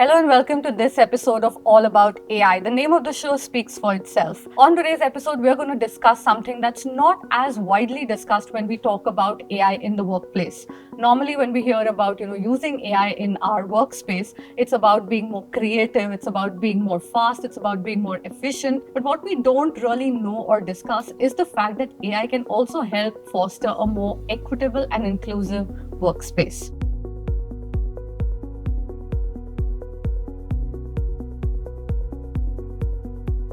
Hello and welcome to this episode of All About AI. The name of the show speaks for itself. On today's episode, we're going to discuss something that's not as widely discussed when we talk about AI in the workplace. Normally, when we hear about using AI in our workspace, it's about being more creative, it's about being more fast, it's about being more efficient. But what we don't really know or discuss is the fact that AI can also help foster a more equitable and inclusive workspace.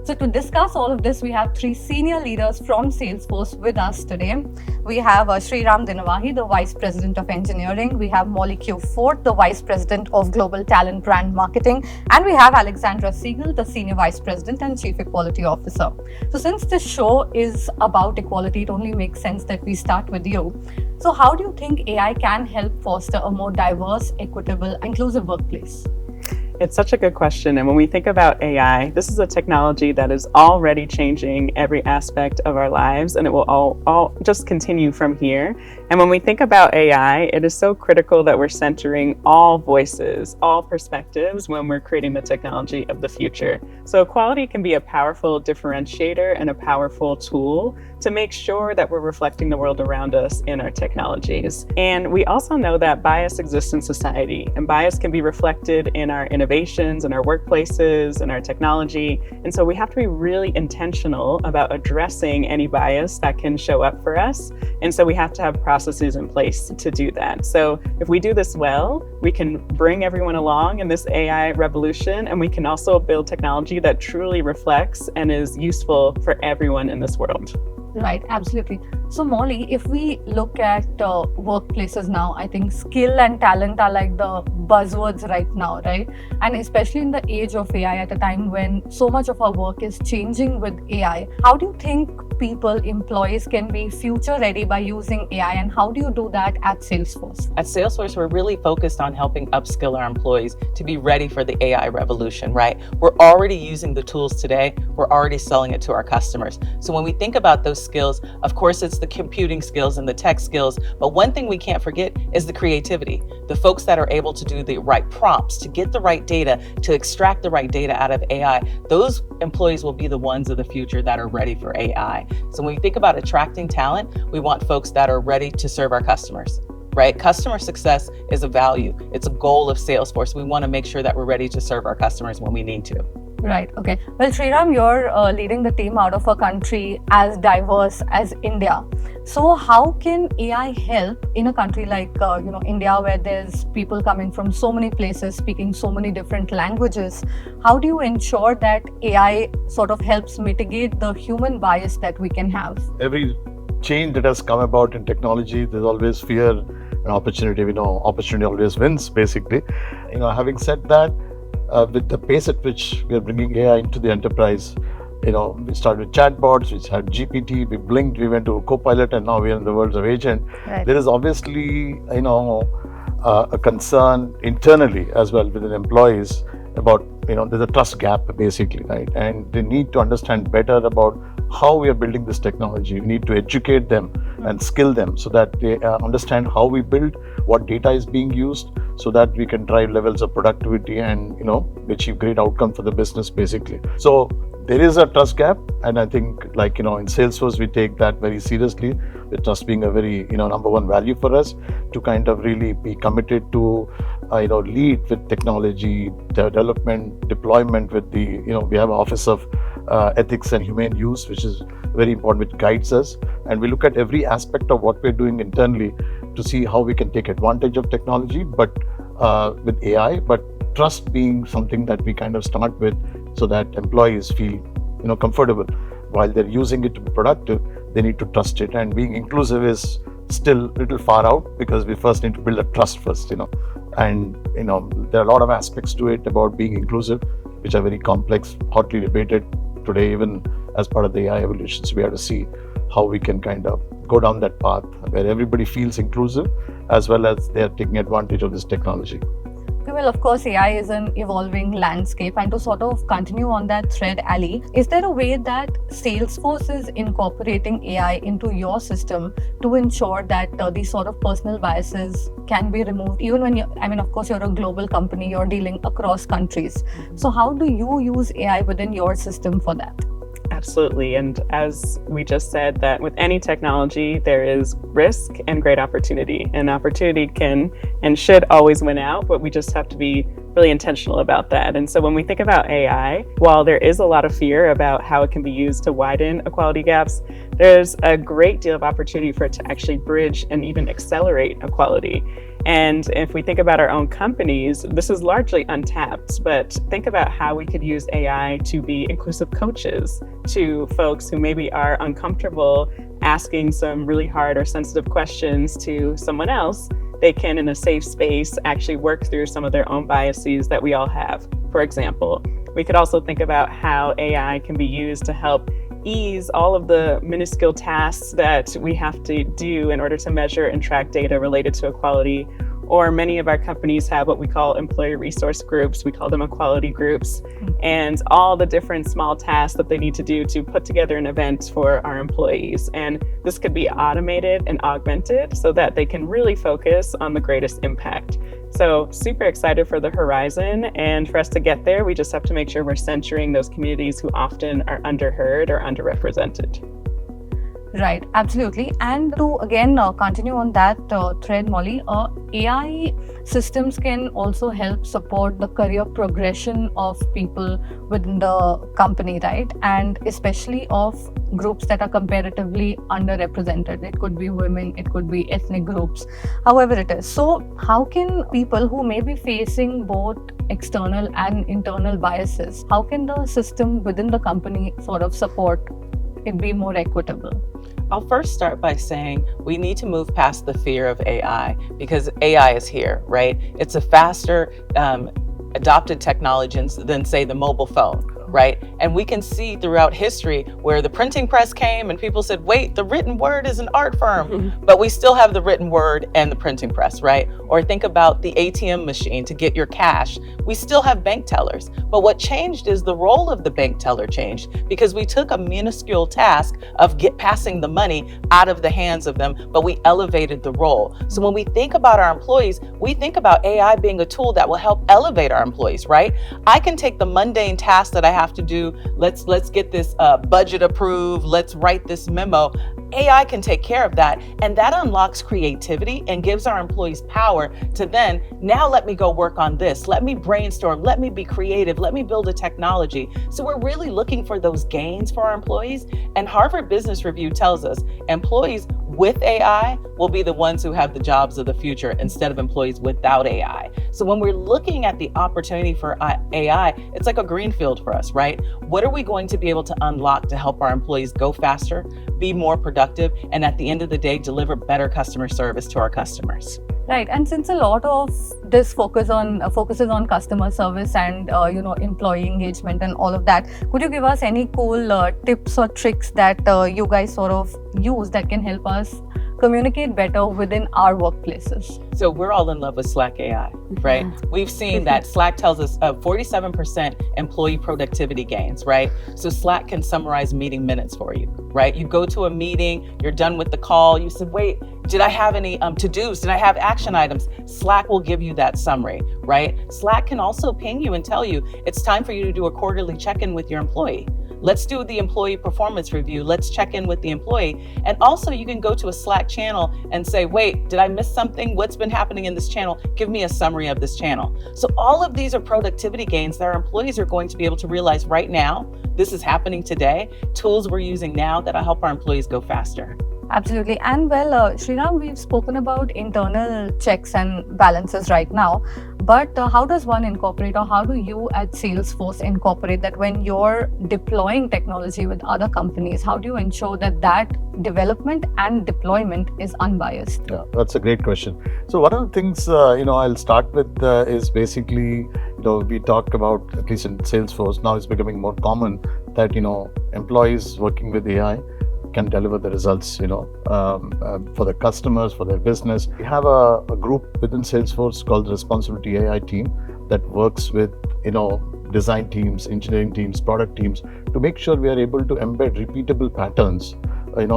So to discuss all of this, we have three senior leaders from Salesforce with us today. We have Sriram Dinavahi, the Vice President of Engineering. We have Molly Q. Ford, the Vice President of Global Talent Brand Marketing. And we have Alexandra Siegel, the Senior Vice President and Chief Equality Officer. So since this show is about equality, it only makes sense that we start with you. So how do you think AI can help foster a more diverse, equitable, inclusive workplace? It's such a good question. And when we think about AI, this is a technology that is already changing every aspect of our lives, and it will all just continue from here. And when we think about AI, it is so critical that we're centering all voices, all perspectives when we're creating the technology of the future. So equality can be a powerful differentiator and a powerful tool to make sure that we're reflecting the world around us in our technologies. And we also know that bias exists in society, and bias can be reflected in our innovations, in our workplaces, in our technology. And so we have to be really intentional about addressing any bias that can show up for us. And so we have to have processes in place to do that. So if we do this well, we can bring everyone along in this AI revolution, and we can also build technology that truly reflects and is useful for everyone in this world. Right, absolutely. So Molly, if we look at workplaces now, I think skill and talent are like the buzzwords right now, right? And especially in the age of AI, at a time when so much of our work is changing with AI, how do you think people, employees can be future ready by using AI, and how do you do that at Salesforce? At Salesforce, we're really focused on helping upskill our employees to be ready for the AI revolution, right? We're already using the tools today. We're already selling it to our customers. So when we think about those skills, of course, it's the computing skills and the tech skills. But one thing we can't forget is the creativity. The folks that are able to do the right prompts, to get the right data, to extract the right data out of AI, those employees will be the ones of the future that are ready for AI. So when we think about attracting talent, we want folks that are ready to serve our customers, right? Customer success is a value. It's a goal of Salesforce. We want to make sure that we're ready to serve our customers when we need to. Right. Okay. Well, Sriram, you're leading the team out of a country as diverse as India. So how can AI help in a country like India, where there's people coming from so many places, speaking so many different languages? How do you ensure that AI sort of helps mitigate the human bias that we can have? Every change that has come about in technology, there's always fear and opportunity. We know opportunity always wins, basically. Having said that, with the pace at which we are bringing AI into the enterprise, we started with chatbots, we had GPT, we blinked, we went to Copilot, and now we are in the world of agent. Right. There is obviously, a concern internally as well within employees about, there's a trust gap basically, right? And they need to understand better about how we are building this technology. We need to educate them and skill them so that they understand how we build, what data is being used, so that we can drive levels of productivity and achieve great outcome for the business basically. So there is a trust gap, and I think in Salesforce we take that very seriously, with trust being a very number one value for us, to kind of really be committed to lead with technology development, deployment with the we have an Office of Ethics and Humane Use, which is very important, which guides us, and we look at every aspect of what we're doing internally to see how we can take advantage of technology, but with AI, but trust being something that we kind of start with, so that employees feel comfortable while they're using it to be productive. They need to trust it, and being inclusive is still a little far out, because we first need to build a trust first, and there are a lot of aspects to it about being inclusive, which are very complex, hotly debated today, even as part of the AI evolution. So we have to see how we can kind of go down that path where everybody feels inclusive, as well as they are taking advantage of this technology. Well, of course, AI is an evolving landscape. And to sort of continue on that thread, Ali, is there a way that Salesforce is incorporating AI into your system to ensure that these sort of personal biases can be removed? Even when of course, you're a global company, you're dealing across countries. So, how do you use AI within your system for that? Absolutely. And as we just said, that with any technology, there is risk and great opportunity. And opportunity can and should always win out, but we just have to be really intentional about that. And so when we think about AI, while there is a lot of fear about how it can be used to widen equality gaps, there's a great deal of opportunity for it to actually bridge and even accelerate equality. And if we think about our own companies, this is largely untapped, but think about how we could use AI to be inclusive coaches to folks who maybe are uncomfortable asking some really hard or sensitive questions to someone else. They can, in a safe space, actually work through some of their own biases that we all have. For example, we could also think about how AI can be used to help ease all of the minuscule tasks that we have to do in order to measure and track data related to equality. Or many of our companies have what we call employee resource groups. We call them equality groups, and all the different small tasks that they need to do to put together an event for our employees. And this could be automated and augmented so that they can really focus on the greatest impact. So super excited for the horizon, and for us to get there, we just have to make sure we're centering those communities who often are underheard or underrepresented. Right, absolutely. And to again continue on that thread, Molly, AI systems can also help support the career progression of people within the company, right? And especially of groups that are comparatively underrepresented. It could be women, it could be ethnic groups, however it is. So, how can people who may be facing both external and internal biases, how can the system within the company sort of support it be more equitable? I'll first start by saying we need to move past the fear of AI because AI is here, right? It's a faster adopted technology than, say, the mobile phone, right? And we can see throughout history where the printing press came and people said, wait, the written word is an art form, but we still have the written word and the printing press, right? Or think about the ATM machine to get your cash. We still have bank tellers, but what changed is the role of the bank teller changed because we took a minuscule task of passing the money out of the hands of them, but we elevated the role. So when we think about our employees, we think about AI being a tool that will help elevate our employees, right? I can take the mundane task that I have to do. Let's get this budget approved. Let's write this memo. AI can take care of that, and that unlocks creativity and gives our employees power to then, now let me go work on this. Let me brainstorm. Let me be creative. Let me build a technology. So we're really looking for those gains for our employees. And Harvard Business Review tells us employees with AI will be the ones who have the jobs of the future instead of employees without AI. So when we're looking at the opportunity for AI, it's like a greenfield for us, right? What are we going to be able to unlock to help our employees go faster, be more productive, and at the end of the day, deliver better customer service to our customers? Right, and since a lot of this focuses on customer service and employee engagement and all of that, could you give us any cool tips or tricks that you guys sort of use that can help us communicate better within our workplaces? So we're all in love with Slack AI, right? We've seen that Slack tells us 47% employee productivity gains, right? So Slack can summarize meeting minutes for you, right? You go to a meeting, you're done with the call, you said, wait, did I have any to-dos? Did I have action items? Slack will give you that summary, right? Slack can also ping you and tell you it's time for you to do a quarterly check-in with your employee. Let's do the employee performance review. Let's check in with the employee. And also you can go to a Slack channel and say, wait, did I miss something? What's been happening in this channel? Give me a summary of this channel. So all of these are productivity gains that our employees are going to be able to realize right now. This is happening today. Tools we're using now that'll help our employees go faster. Absolutely. And well, Sriram, we've spoken about internal checks and balances right now, but how does one incorporate, or how do you at Salesforce incorporate that when you're deploying technology with other companies? How do you ensure that that development and deployment is unbiased? Yeah, that's a great question. So one of the things I'll start with is basically we talk about, at least in Salesforce now, it's becoming more common that employees working with AI can deliver the results, for the customers, for their business. We have a group within Salesforce called the Responsibility AI team that works with, design teams, engineering teams, product teams to make sure we are able to embed repeatable patterns,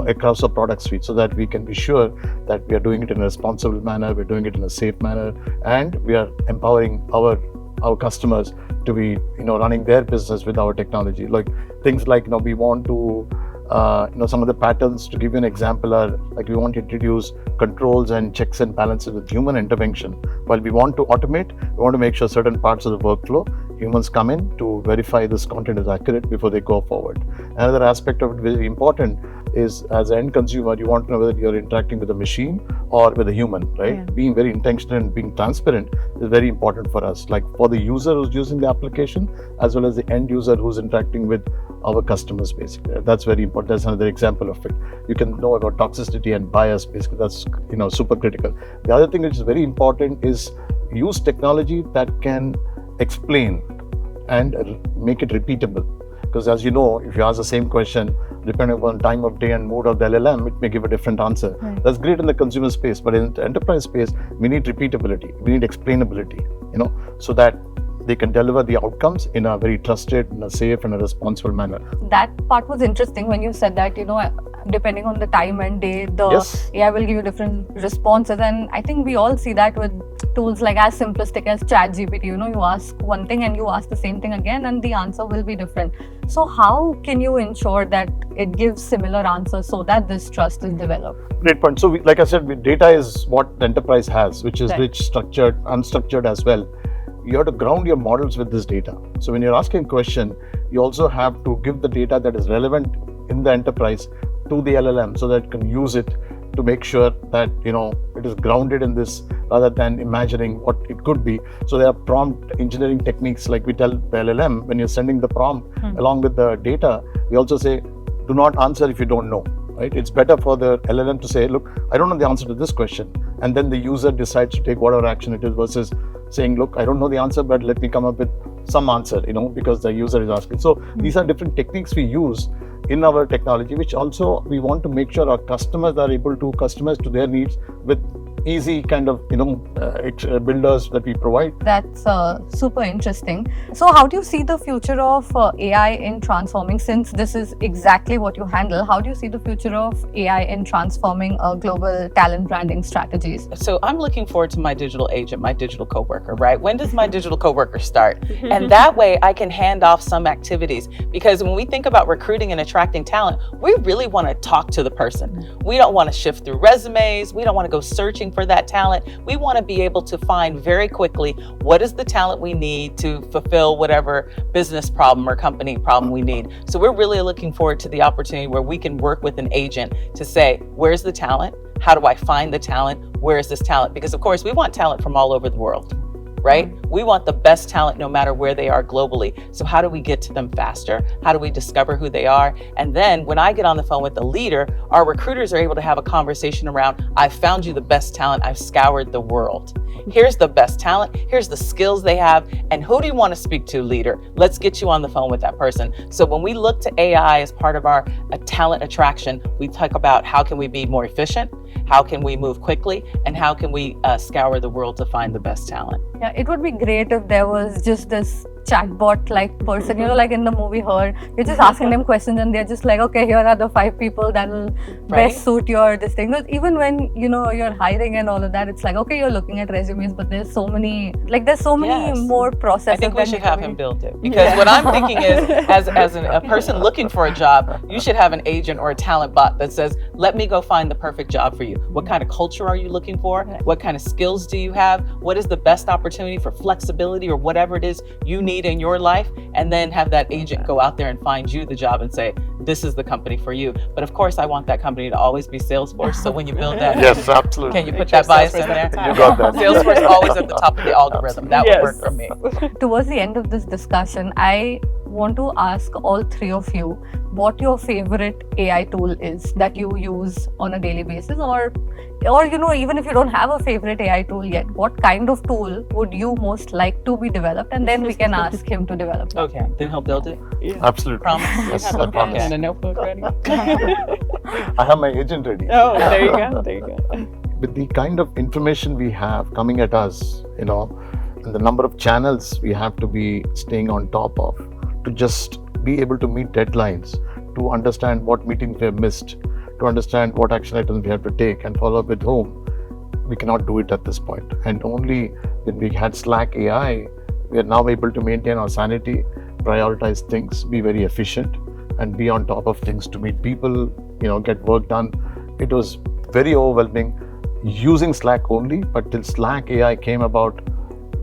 across our product suite, so that we can be sure that we are doing it in a responsible manner, we're doing it in a safe manner, and we are empowering our customers to be, running their business with our technology. Like things like, we want to, some of the patterns, to give you an example, are like we want to introduce controls and checks and balances with human intervention. While we want to automate, we want to make sure certain parts of the workflow, humans come in to verify this content is accurate before they go forward. Another aspect of it very important is, as an end consumer, you want to know whether you're interacting with a machine or with a human, right? Yeah. Being very intentional and being transparent is very important for us, like for the user who's using the application, as well as the end user who's interacting with our customers, basically. That's very important. That's another example of it. You can know about toxicity and bias, basically. That's, super critical. The other thing which is very important is use technology that can explain and make it repeatable. Because as you know, if you ask the same question, depending upon time of day and mood of the LLM, it may give a different answer. Right. That's great in the consumer space, but in the enterprise space, we need repeatability, we need explainability, so that they can deliver the outcomes in a very trusted, in a safe and a responsible manner. That part was interesting when you said that, depending on the time and day, the yes. AI will give you different responses. And I think we all see that with tools like as simplistic as ChatGPT. You ask one thing and you ask the same thing again and the answer will be different. So how can you ensure that it gives similar answers so that this trust is developed? Great point. So like I said, data is what the enterprise has, which is right. Rich, structured, unstructured as well. You have to ground your models with this data. So when you're asking a question, you also have to give the data that is relevant in the enterprise to the LLM so that it can use it to make sure that it is grounded in this rather than imagining what it could be. So there are prompt engineering techniques, like we tell the LLM, when you're sending the prompt along with the data, we also say, do not answer if you don't know. Right? It's better for the LLM to say, look, I don't know the answer to this question, and then the user decides to take whatever action it is, versus saying, look, I don't know the answer, but let me come up with some answer, because the user is asking. So these are different techniques we use in our technology, which also we want to make sure our customers are able to customize to their needs with easy kind of builders that we provide. That's super interesting. So how do you see the future of AI in transforming, since this is exactly what you handle, how do you see the future of AI in transforming global talent branding strategies? So I'm looking forward to my digital agent, my digital coworker, right? When does my digital coworker start? And that way I can hand off some activities, because when we think about recruiting and attracting talent, we really want to talk to the person. We don't want to shift through resumes. We don't want to go searching for that talent. We want to be able to find very quickly what is the talent we need to fulfill whatever business problem or company problem we need. So we're really looking forward to the opportunity where we can work with an agent to say, where's the talent? How do I find the talent? Where is this talent? Because of course we want talent from all over the world, right? We want the best talent no matter where they are globally. So how do we get to them faster? How do we discover who they are? And then when I get on the phone with the leader, our recruiters are able to have a conversation around, I've found you the best talent, I've scoured the world. Here's the best talent, here's the skills they have, and who do you want to speak to, leader? Let's get you on the phone with that person. So when we look to AI as part of our talent attraction, we talk about how can we be more efficient, how can we move quickly, and how can we scour the world to find the best talent. Yeah, it would be great if there was just this chatbot like person, like in the movie Her, you're just asking them questions and they're just like, okay, here are the 5 people that will best suit your this thing. Because even when you're hiring and all of that, it's like, okay, you're looking at resumes, but there's so many more processes. I think we should have him build it, because what I'm thinking is, as a person looking for a job, you should have an agent or a talent bot that says, let me go find the perfect job for you. What kind of culture are you looking for? What kind of skills do you have? What is the best opportunity for flexibility or whatever it is you need in your life? And then have that agent go out there and find you the job and say, this is the company for you. But of course, I want that company to always be Salesforce. So when you build that, yes, absolutely. Can you put that bias in there? You got that. Salesforce always at the top of the algorithm. That would work for me. Towards the end of this discussion, I want to ask all three of you what your favorite AI tool is that you use on a daily basis, or even if you don't have a favorite AI tool yet, what kind of tool would you most like to be developed, and then we can ask him to develop it. Okay, then he'll build it. Yeah. Absolutely. Promise. Yes, You I have a pen promise. and a notebook ready. I have my agent ready. Oh, there you go. There you go. With the kind of information we have coming at us, and the number of channels we have to be staying on top of, to just be able to meet deadlines, to understand what meetings we have missed, to understand what action items we have to take and follow up with whom, we cannot do it at this point. And only when we had Slack AI, we are now able to maintain our sanity, prioritize things, be very efficient, and be on top of things to meet people, get work done. It was very overwhelming using Slack only, but till Slack AI came about,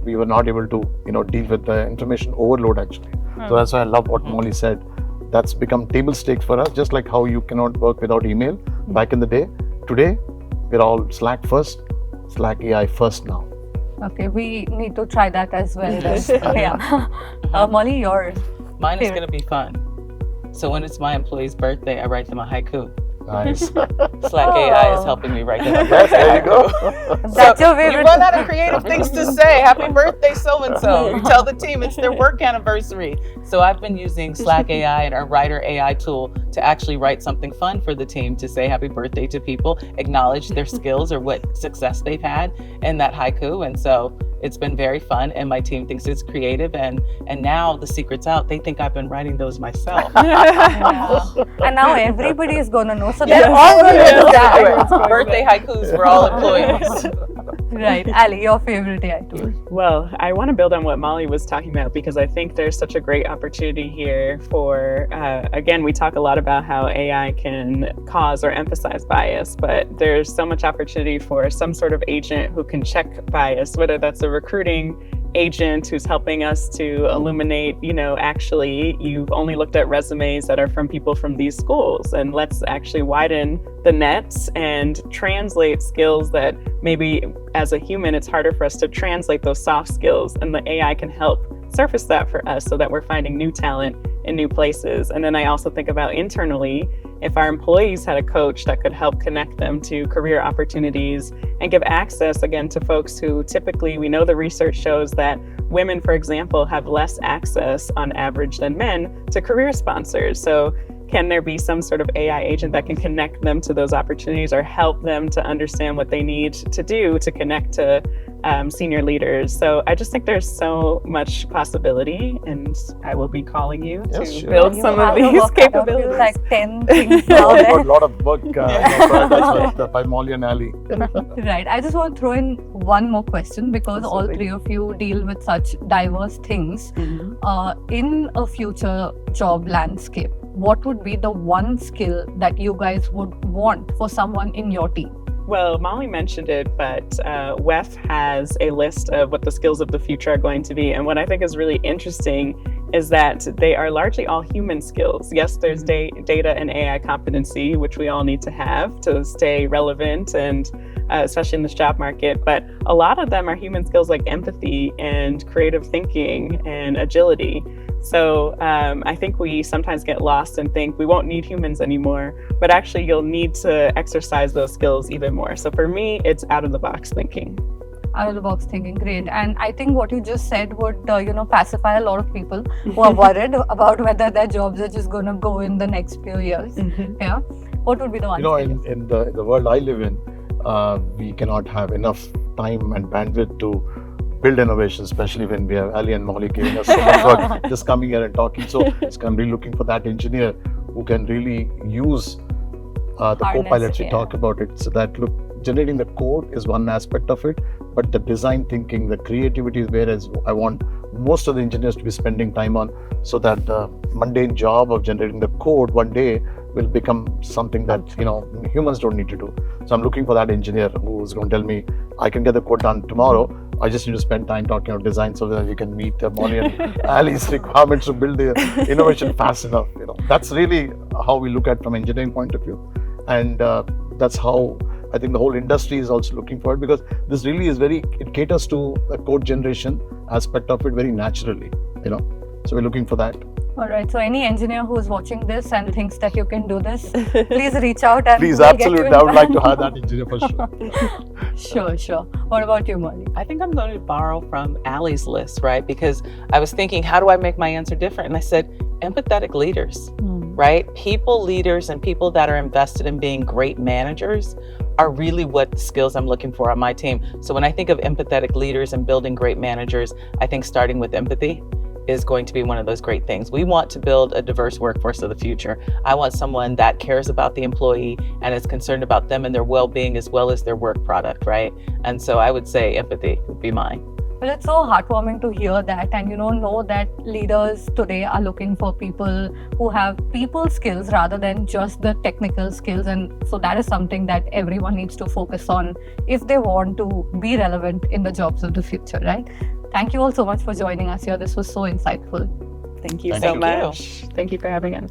we were not able to, deal with the information overload actually. So that's why I love what Molly said. That's become table stakes for us, just like how you cannot work without email back in the day. Today, we're all Slack first, Slack AI first now. Okay, we need to try that as well. Yeah. Molly, yours. Mine is Favorite. going to be fun. So when it's my employee's birthday, I write them a haiku. Nice. Slack AI is helping me write them a Yes, birthday there you go. haiku. That's your You favorite. run out of creative things to say. Happy birthday, so and so. You tell the team it's their work anniversary. So I've been using Slack AI and our Writer AI tool to actually write something fun for the team to say happy birthday to people, acknowledge their skills or what success they've had in that haiku. And so it's been very fun, and my team thinks it's creative. And now the secret's out. They think I've been writing those myself. Yeah. And now everybody is going to know. So Yes. they're all going to Yes. do that. Everyone's Birthday haikus for all employees. Right. Ali, your favorite AI tool. Well, I want to build on what Molly was talking about, because I think there's such a great opportunity here for, again, we talk a lot about how AI can cause or emphasize bias, but there's so much opportunity for some sort of agent who can check bias, whether that's a recruiting agent who's helping us to illuminate, actually you've only looked at resumes that are from people from these schools, and let's actually widen the nets and translate skills that maybe as a human it's harder for us to translate those soft skills, and the AI can help surface that for us so that we're finding new talent in new places. And then I also think about internally, if our employees had a coach that could help connect them to career opportunities and give access again to folks who typically, we know the research shows that women, for example, have less access on average than men to career sponsors. So can there be some sort of AI agent that can connect them to those opportunities or help them to understand what they need to do to connect to senior leaders? So I just think there's so much possibility, and I will be calling you Yes, to sure. build You some have of to these work out of capabilities. like 10 things I've now got there. a lot of work prioritized by Molly and Ali. Right. I just want to throw in one more question, because all Absolutely. three of you deal with such diverse things. In a future job landscape, what would be the one skill that you guys would want for someone in your team? Well, Molly mentioned it, but WEF has a list of what the skills of the future are going to be. And what I think is really interesting is that they are largely all human skills. Yes, there's data and AI competency, which we all need to have to stay relevant, and especially in this job market. But a lot of them are human skills like empathy and creative thinking and agility. So I think we sometimes get lost and think we won't need humans anymore, but actually you'll need to exercise those skills even more. So for me, it's out of the box thinking. Out of the box thinking, great. And I think what you just said would, pacify a lot of people who are worried about whether their jobs are just going to go in the next few years. Yeah. What would be the one? In the world I live in, we cannot have enough time and bandwidth to build innovation, especially when we have Ali and Molly giving us so much work, just coming here and talking. So it's going to be looking for that engineer who can really use the co-pilots we talk about it. So that generating the code is one aspect of it, but the design thinking, the creativity is whereas I want most of the engineers to be spending time on, so that the mundane job of generating the code one day will become something that humans don't need to do. So I'm looking for that engineer who's going to tell me I can get the code done tomorrow. I just need to spend time talking about design so that we can meet Molly and Ali's requirements to build the innovation fast enough. That's really how we look at it from engineering point of view, and that's how I think the whole industry is also looking for it, because this really is it caters to the code generation aspect of it very naturally. So we're looking for that. All right. So any engineer who's watching this and thinks that you can do this, please reach out and Please, we'll get you absolutely. in I would like to brand. hire that engineer for sure. Sure. What about you, Molly? I think I'm going to borrow from Allie's list, right? Because I was thinking, how do I make my answer different? And I said, empathetic leaders, right? People leaders and people that are invested in being great managers are really what the skills I'm looking for on my team. So when I think of empathetic leaders and building great managers, I think starting with empathy is going to be one of those great things. We want to build a diverse workforce of the future. I want someone that cares about the employee and is concerned about them and their well-being as well as their work product, right? And so I would say empathy would be mine. Well, it's so heartwarming to hear that, and know that leaders today are looking for people who have people skills rather than just the technical skills. And so that is something that everyone needs to focus on if they want to be relevant in the jobs of the future, right? Thank you all so much for joining us here. This was so insightful. Thank you Thank so you. much. Thank you for having us.